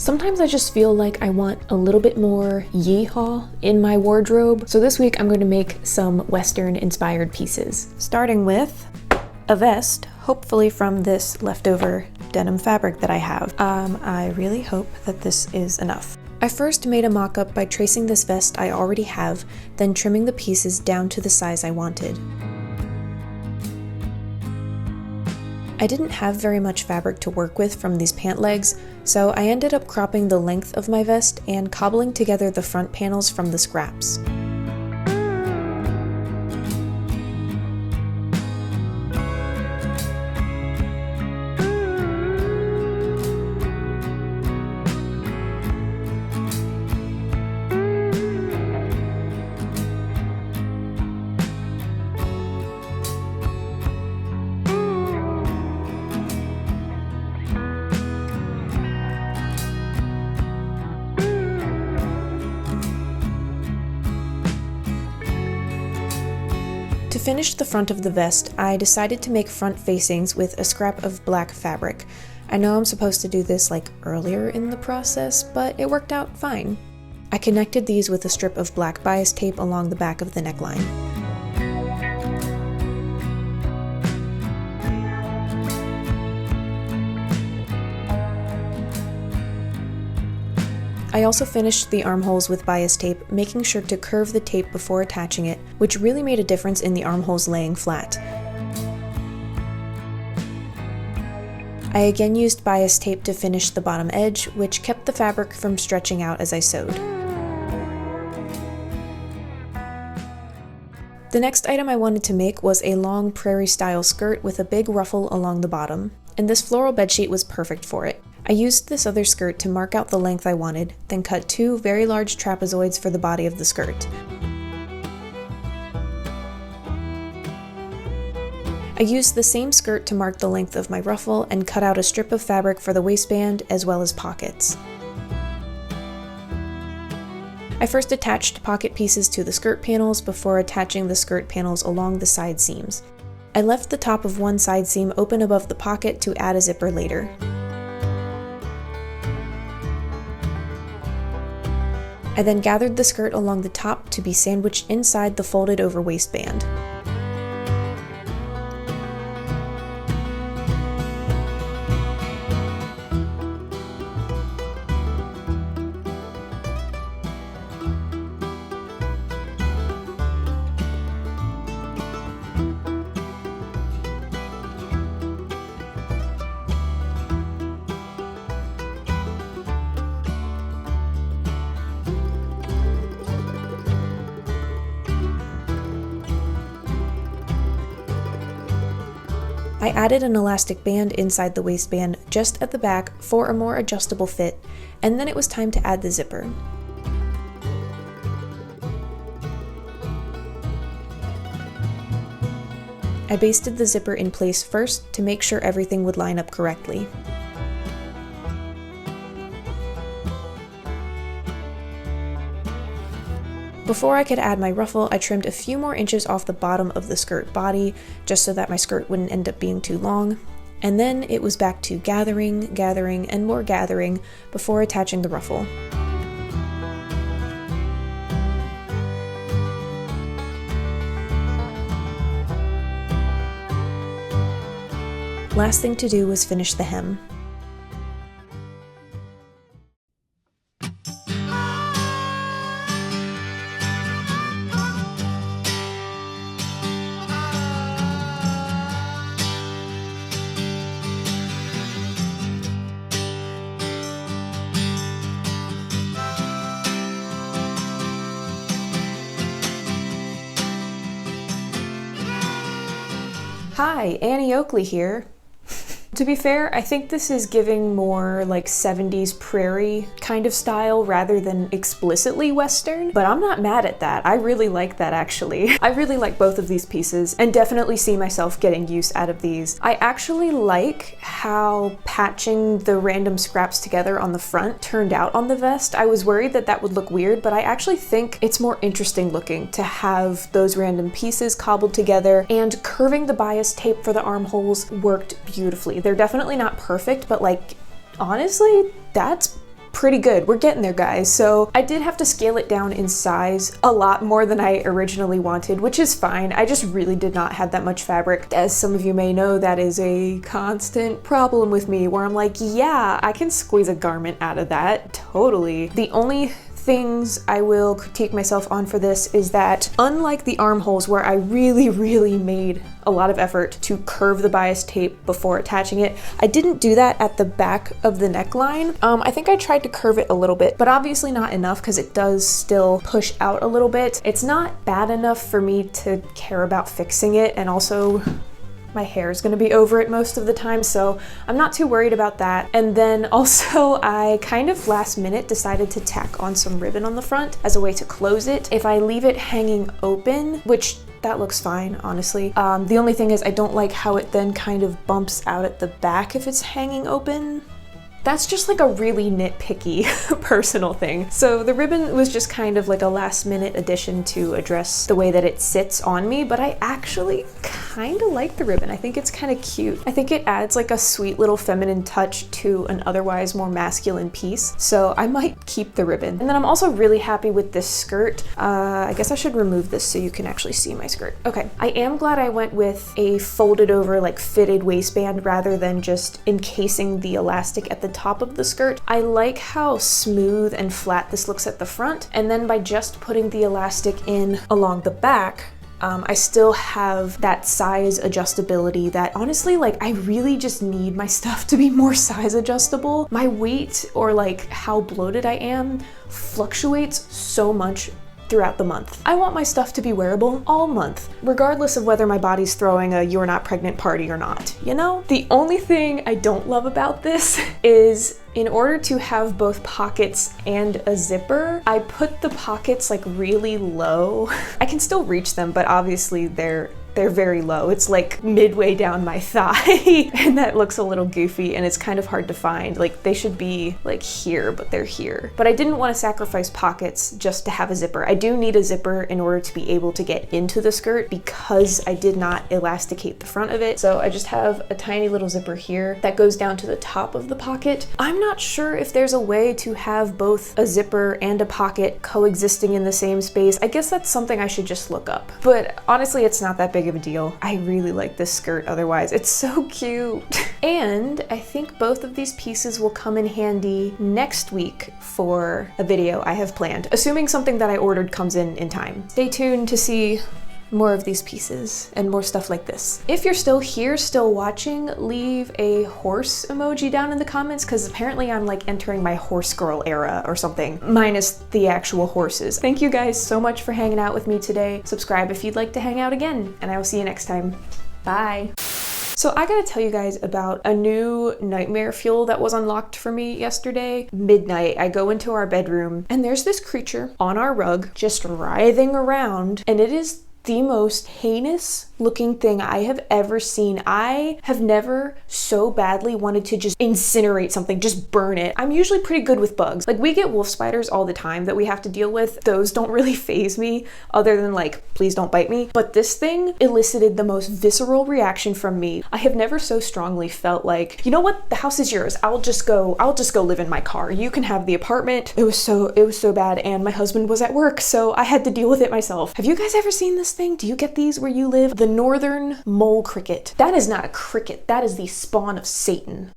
Sometimes I just feel like I want a little bit more yee-haw in my wardrobe. So this week I'm going to make some Western inspired pieces. Starting with a vest, hopefully from this leftover denim fabric that I have. I really hope that this is enough. I first made a mock-up by tracing this vest I already have, then trimming the pieces down to the size I wanted. I didn't have very much fabric to work with from these pant legs, so I ended up cropping the length of my vest and cobbling together the front panels from the scraps. To finish the front of the vest, I decided to make front facings with a scrap of black fabric. I know I'm supposed to do this like earlier in the process, but it worked out fine. I connected these with a strip of black bias tape along the back of the neckline. I also finished the armholes with bias tape, making sure to curve the tape before attaching it, which really made a difference in the armholes laying flat. I again used bias tape to finish the bottom edge, which kept the fabric from stretching out as I sewed. The next item I wanted to make was a long prairie-style skirt with a big ruffle along the bottom, and this floral bedsheet was perfect for it. I used this other skirt to mark out the length I wanted, then cut 2 very large trapezoids for the body of the skirt. I used the same skirt to mark the length of my ruffle and cut out a strip of fabric for the waistband as well as pockets. I first attached pocket pieces to the skirt panels before attaching the skirt panels along the side seams. I left the top of one side seam open above the pocket to add a zipper later. I then gathered the skirt along the top to be sandwiched inside the folded over waistband. I added an elastic band inside the waistband just at the back for a more adjustable fit, and then it was time to add the zipper. I basted the zipper in place first to make sure everything would line up correctly. Before I could add my ruffle, I trimmed a few more inches off the bottom of the skirt body, just so that my skirt wouldn't end up being too long. And then it was back to gathering, and more gathering before attaching the ruffle. Last thing to do was finish the hem. Hi, Annie Oakley here. To be fair, I think this is giving more like 70s prairie kind of style rather than explicitly Western, but I'm not mad at that. I really like that actually. I really like both of these pieces and definitely see myself getting use out of these. I actually like how patching the random scraps together on the front turned out on the vest. I was worried that that would look weird, but I actually think it's more interesting looking to have those random pieces cobbled together, and curving the bias tape for the armholes worked beautifully. They're definitely not perfect, but like, honestly, that's pretty good. We're getting there, guys. So I did have to scale it down in size a lot more than I originally wanted, which is fine. I just really did not have that much fabric. As some of you may know, that is a constant problem with me where I'm like, yeah, I can squeeze a garment out of that, totally. The only things I will critique myself on for this is that unlike the armholes where I really made a lot of effort to curve the bias tape before attaching it, I didn't do that at the back of the neckline. I think I tried to curve it a little bit, but obviously not enough because it does still push out a little bit. It's not bad enough for me to care about fixing it, and also my hair is gonna be over it most of the time, so I'm not too worried about that. And then also I kind of last minute decided to tack on some ribbon on the front as a way to close it. If I leave it hanging open, which that looks fine, honestly. The only thing is I don't like how it then kind of bumps out at the back if it's hanging open. That's just like a really nitpicky personal thing. So the ribbon was just kind of like a last minute addition to address the way that it sits on me, but I actually kind of like the ribbon. I think it's kind of cute. I think it adds like a sweet little feminine touch to an otherwise more masculine piece. So I might keep the ribbon. And then I'm also really happy with this skirt. I guess I should remove this so you can actually see my skirt. Okay, I am glad I went with a folded over like fitted waistband rather than just encasing the elastic at the top of the skirt. I like how smooth and flat this looks at the front, and then by just putting the elastic in along the back, I still have that size adjustability that honestly, like, I really just need my stuff to be more size adjustable. My weight or like how bloated I am fluctuates so much throughout the month. I want my stuff to be wearable all month, regardless of whether my body's throwing a "you're not pregnant" party or not, you know? The only thing I don't love about this is in order to have both pockets and a zipper, I put the pockets like really low. I can still reach them, but obviously they're very low. It's like midway down my thigh and that looks a little goofy and it's kind of hard to find. Like they should be like here, but they're here. But I didn't want to sacrifice pockets just to have a zipper. I do need a zipper in order to be able to get into the skirt because I did not elasticate the front of it. So I just have a tiny little zipper here that goes down to the top of the pocket. I'm not sure if there's a way to have both a zipper and a pocket coexisting in the same space. I guess that's something I should just look up. But honestly, it's not that big of a deal. I really like this skirt otherwise. It's so cute. And I think both of these pieces will come in handy next week for a video I have planned, assuming something that I ordered comes in time. Stay tuned to see more of these pieces and more stuff like this. If you're still here, still watching, leave a horse emoji down in the comments because apparently I'm like entering my horse girl era or something, minus the actual horses. Thank you guys so much for hanging out with me today. Subscribe if you'd like to hang out again, and I will see you next time. Bye. So I gotta tell you guys about a new nightmare fuel that was unlocked for me yesterday. Midnight, I go into our bedroom and there's this creature on our rug just writhing around, and it is the most heinous looking thing I have ever seen. I have never so badly wanted to just incinerate something, just burn it. I'm usually pretty good with bugs. Like we get wolf spiders all the time that we have to deal with. Those don't really faze me other than like, please don't bite me. But this thing elicited the most visceral reaction from me. I have never so strongly felt like, you know what? The house is yours. I'll just go live in my car. You can have the apartment. It was so bad, and my husband was at work, so I had to deal with it myself. Have you guys ever seen this thing? Do you get these where you live? The northern mole cricket. That is not a cricket. That is the spawn of Satan.